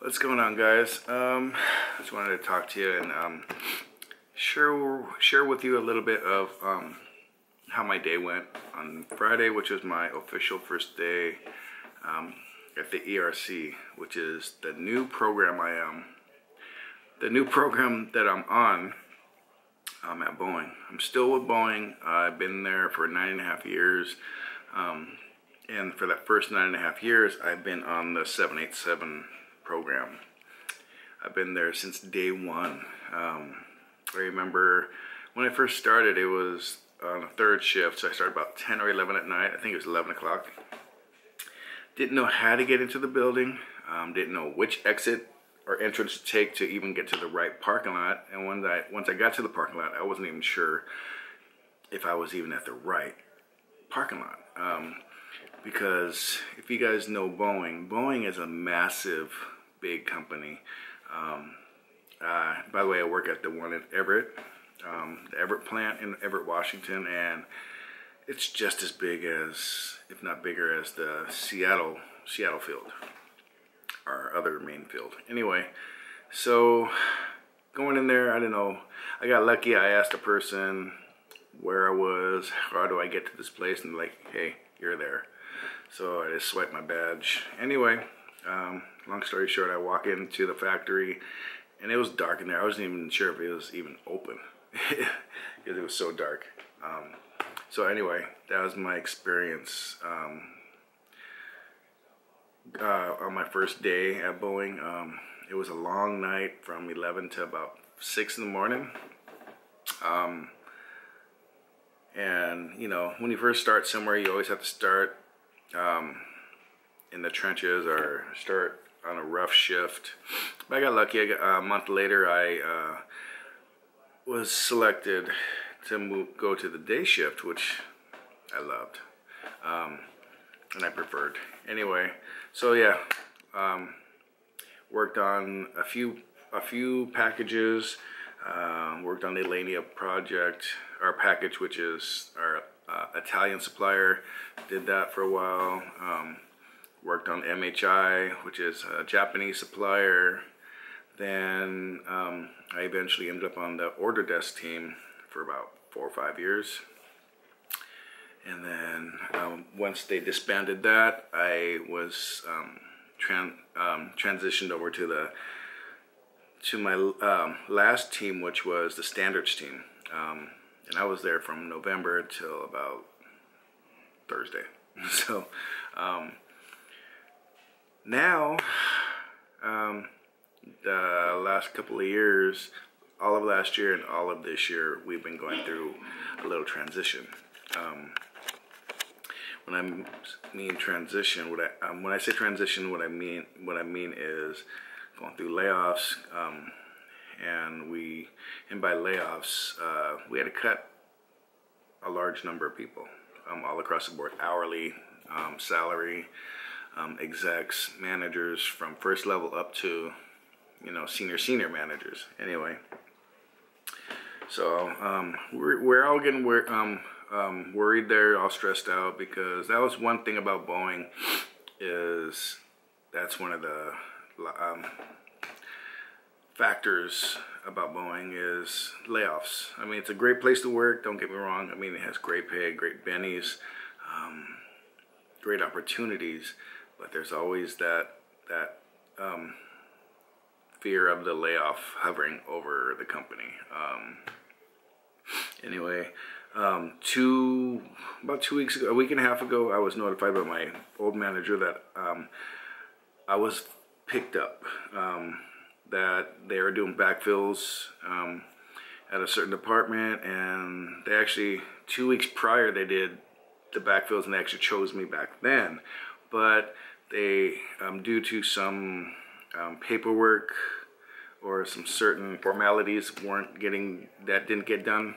What's going on, guys? Just wanted to talk to you and share with you a little bit of how my day went on Friday, which was my official first day at the ERC, which is the new program that I'm on at Boeing. I'm still with Boeing. I've been there for 9.5 years, and for that first 9.5 years, I've been on the 787 program. I've been there since day one. I remember when I first started, it was on a third shift, so I started about 10 or 11 at night. I think it was 11 o'clock. Didn't know how to get into the building, didn't know which exit or entrance to take to even get to the right parking lot. And once I got to the parking lot, I wasn't even sure if I was even at the right parking lot. Because if you guys know Boeing is a massive, big company. By the way, I work at the one in Everett, the Everett plant in Everett, Washington, and it's just as big as, if not bigger, as the Seattle field, our other main field. Anyway, so going in there, I don't know. I got lucky. I asked a person where I was, how do I get to this place, and like, hey, you're there. So I just swiped my badge. Anyway, long story short, I walk into the factory and it was dark in there. I wasn't even sure if it was even open because it was so dark. So anyway, that was my experience on my first day at Boeing. It was a long night from 11 to about 6 in the morning. And you know, when you first start somewhere, you always have to start in the trenches or start on a rough shift. But I got lucky. A month later, I was selected to go to the day shift, which I loved and I preferred. Anyway, so yeah, worked on a few packages. Worked on the Elenia project, our package, which is our Italian supplier. Did that for a while. Worked on MHI, which is a Japanese supplier. Then I eventually ended up on the order desk team for about 4 or 5 years. And then once they disbanded that, I was transitioned over to my last team, which was the standards team. And I was there from November till about Thursday. So now, the last couple of years, all of last year and all of this year, we've been going through a little transition. When I mean transition, when I say transition, what I mean is going through layoffs, and by layoffs, we had to cut a large number of people all across the board, hourly, salary, execs, managers, from first level up to, you know, senior managers. Anyway, so we're all getting worried there, all stressed out, because that was one thing about Boeing, is that's one of the factors about Boeing is layoffs. I mean, it's a great place to work, don't get me wrong. I mean, it has great pay, great bennies, great opportunities, but there's always that fear of the layoff hovering over the company. Anyway, about 2 weeks ago, a week and a half ago, I was notified by my old manager that I was picked up, that they were doing backfills at a certain department, and they actually, 2 weeks prior, they did the backfills, and they actually chose me back then. But they, due to some paperwork or some certain formalities didn't get done,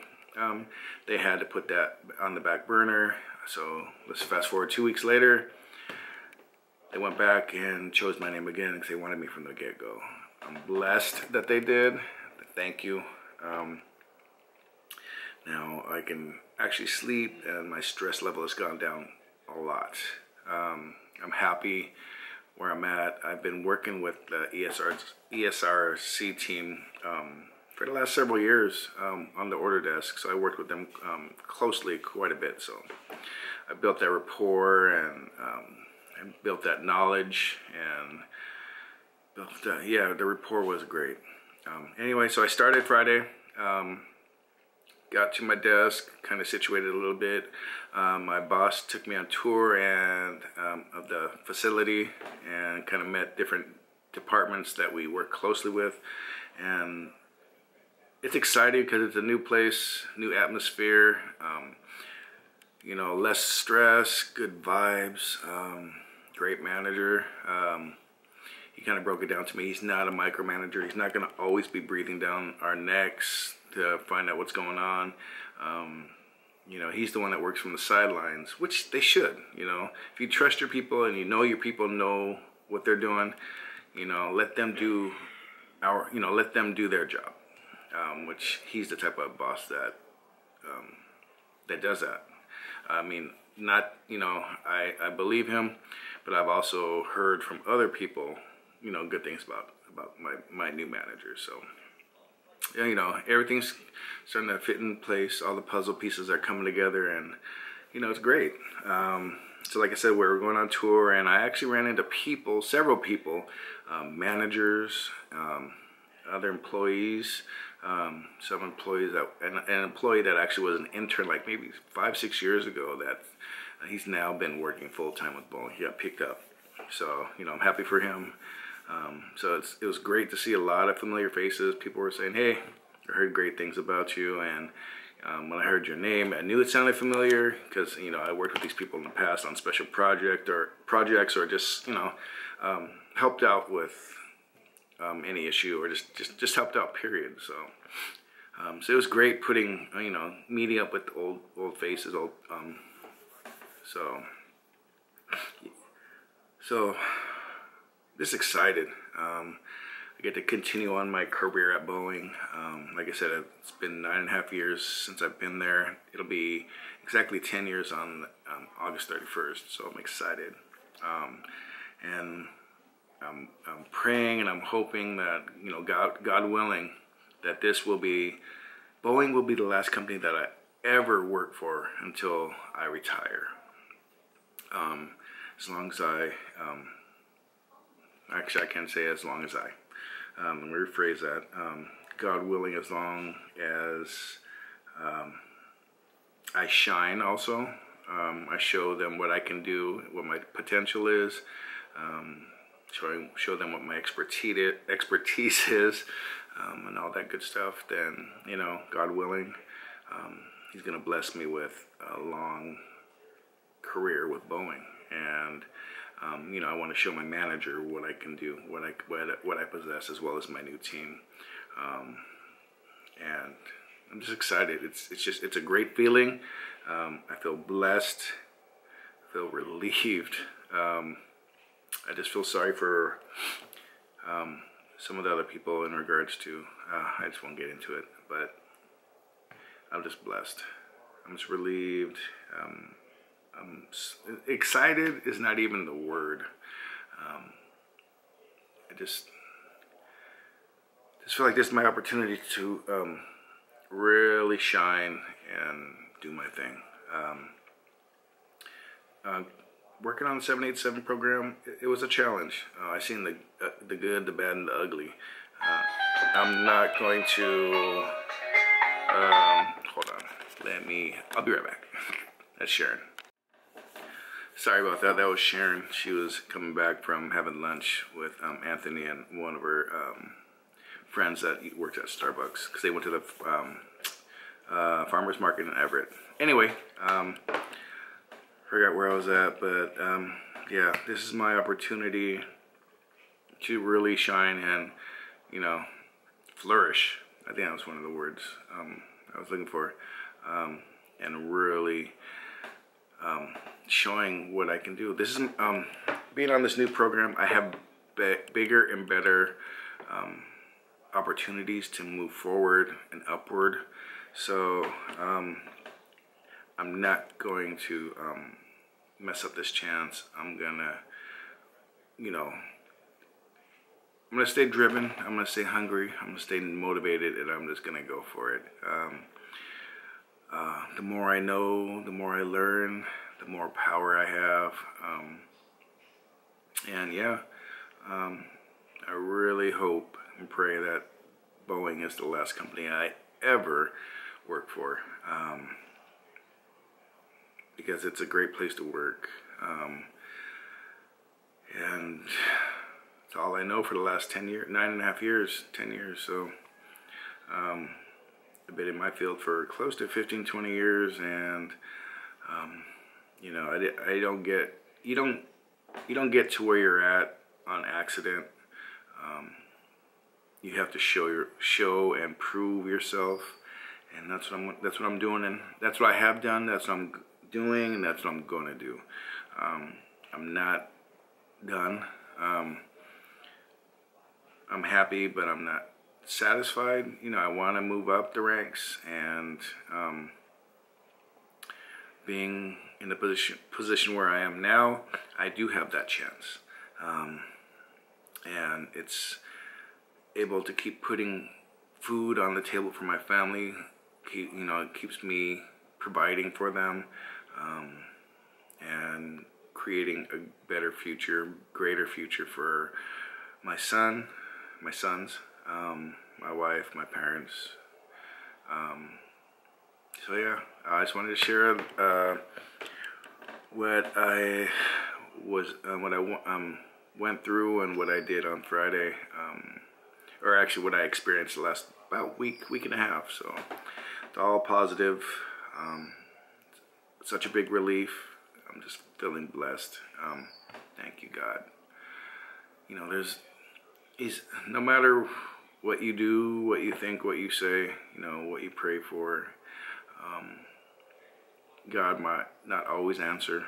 they had to put that on the back burner. So let's fast forward 2 weeks later, they went back and chose my name again because they wanted me from the get-go. I'm blessed that they did. Thank you. Now I can actually sleep, and my stress level has gone down a lot. I'm happy where I'm at. I've been working with the ESRC team for the last several years on the order desk. So I worked with them closely quite a bit. So I built that rapport and built that knowledge and built that, yeah, the rapport was great. Anyway, so I started Friday. Got to my desk, kind of situated a little bit. My boss took me on tour of the facility and kind of met different departments that we work closely with. And it's exciting because it's a new place, new atmosphere, you know, less stress, good vibes, great manager. He kind of broke it down to me. He's not a micromanager. He's not going to always be breathing down our necks to find out what's going on. You know, he's the one that works from the sidelines, which they should. You know, if you trust your people and you know your people know what they're doing, you know, let them do let them do their job. Which he's the type of boss that does that. I mean, not, you know, I believe him, but I've also heard from other people, you know, good things about my new manager. So, yeah, you know, everything's starting to fit in place. All the puzzle pieces are coming together, and, you know, it's great. So like I said, we were going on tour, and I actually ran into people, several people, managers, other employees, some employees that, an employee that actually was an intern like maybe 5-6 years ago that he's now been working full-time with Boeing. He got picked up. So, you know, I'm happy for him. So it was great to see a lot of familiar faces. People were saying, hey, I heard great things about you. And when I heard your name, I knew it sounded familiar because, you know, I worked with these people in the past on special projects or just, you know, helped out with any issue or just helped out, period. So so it was great putting, you know, meeting up with old faces, so just excited. I get to continue on my career at Boeing. Like I said, it's been 9.5 years since I've been there. It'll be exactly 10 years on August 31st, so I'm excited. And I'm praying and I'm hoping that, you know, God willing, that Boeing will be the last company that I ever work for until I retire. As long as actually I can't say as long as let me rephrase that. God willing, as long as I shine also. I show them what I can do, what my potential is, show them what my expertise is, and all that good stuff. Then, you know, God willing, he's going to bless me with a long career with Boeing. And you know, I want to show my manager what I can do, what I possess, as well as my new team. And I'm just excited. It's a great feeling. I feel blessed. I feel relieved. I just feel sorry for some of the other people in regards to. I just won't get into it, but I'm just blessed. I'm just relieved. Excited is not even the word. I just feel like this is my opportunity to really shine and do my thing. Working on the 787 program, it was a challenge. I seen the good, the bad, and the ugly. I'm not going to. Hold on. I'll be right back. That's Sharon. Sorry about that. That was Sharon. She was coming back from having lunch with Anthony and one of her friends that worked at Starbucks because they went to the farmers market in Everett. Anyway, forgot where I was at, but yeah, this is my opportunity to really shine and, you know, flourish. I think that was one of the words I was looking for, and really showing what I can do. This is being on this new program. I have bigger and better opportunities to move forward and upward. So I'm not going to mess up this chance. I'm gonna you know, I'm going to stay driven, I'm going to stay hungry, I'm going to stay motivated, and I'm just going to go for it. The more I know, the more I learn, the more power I have. And yeah, I really hope and pray that Boeing is the last company I ever work for, because it's a great place to work. And it's all I know for the last 10 years, 9.5 years, 10 years. So I've been in my field for close to 15, 20 years, and you know, I don't get, you don't get to where you're at on accident. You have to show and prove yourself, and that's what I'm doing, and that's what I have done. That's what I'm doing, and that's what I'm going to do. I'm not done. I'm happy, but I'm not satisfied. You know, I want to move up the ranks, and being in the position where I am now, I do have that chance, and it's able to keep putting food on the table for my family. You know, it keeps me providing for them, and creating a better future, greater future for my sons, my wife, my parents. So yeah, I just wanted to share what I went through and what I did on Friday, or actually what I experienced the last about week and a half. So it's all positive. Such a big relief. I'm just feeling blessed. Thank you, God. You know, no matter what you do, what you think, what you say, you know, what you pray for, God might not always answer.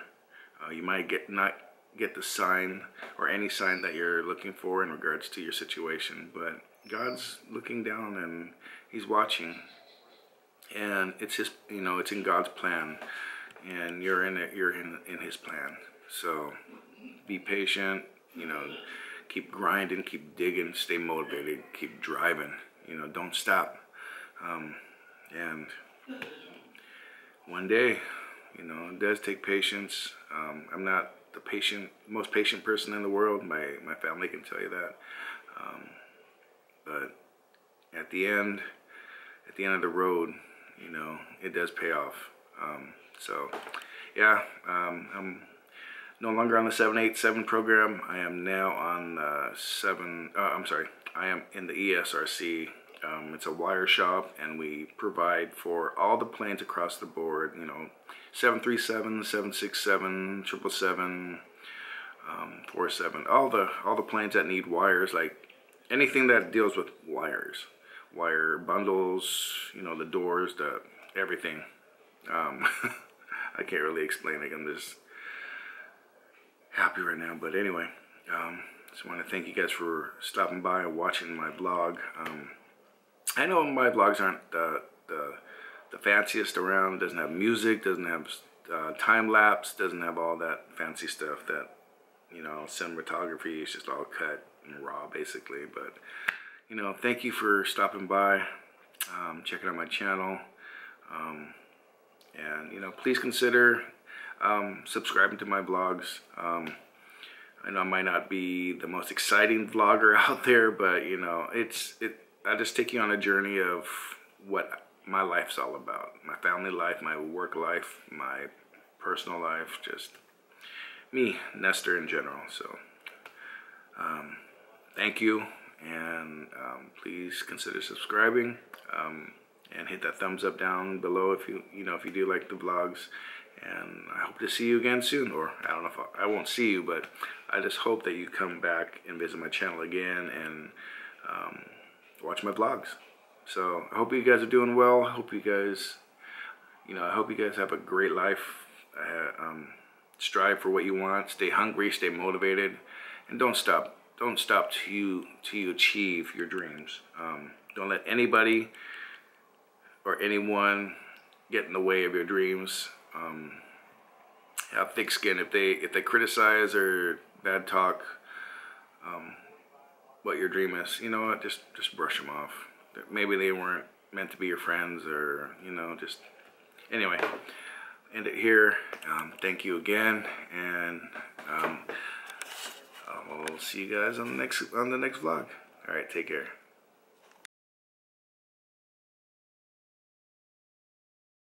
You might not get the sign or any sign that you're looking for in regards to your situation, but God's looking down and He's watching, and it's it's in God's plan, and you're in His plan. So be patient, you know, keep grinding, keep digging, stay motivated, keep driving, you know, don't stop. And one day, you know, it does take patience. I'm not the most patient person in the world. My family can tell you that. But at the end of the road, you know, it does pay off. So yeah, I'm no longer on the 787 program. I am now on the I am in the ESRC. It's a wire shop, and we provide for all the planes across the board. You know, 737, 767, 777, 47. All the planes that need wires, like anything that deals with wires, wire bundles. You know, the doors, everything. I can't really explain it. I'm just happy right now. But anyway, just want to thank you guys for stopping by and watching my vlog. I know my vlogs aren't the fanciest around. Doesn't have music, doesn't have time lapse, doesn't have all that fancy stuff that, you know, cinematography is just all cut and raw basically. But, you know, thank you for stopping by, checking out my channel, and, you know, please consider subscribing to my vlogs. I know I might not be the most exciting vlogger out there, but, you know, I just take you on a journey of what my life's all about. My family life, my work life, my personal life, just me, Nestor in general. So thank you, and please consider subscribing, and hit that thumbs up down below if you do like the vlogs. And I hope to see you again soon, or I don't know if I won't see you, but I just hope that you come back and visit my channel again and watch my vlogs. So I hope you guys are doing well. I hope you guys have a great life. Strive for what you want. Stay hungry. Stay motivated, and don't stop. Don't stop till you achieve your dreams. Don't let anybody or anyone get in the way of your dreams. Have thick skin. If they criticize or bad talk, what your dream is. You know what? Just brush them off. Maybe they weren't meant to be your friends, or you know, just anyway. End it here. Thank you again, and I'll see you guys on the next vlog. All right, take care.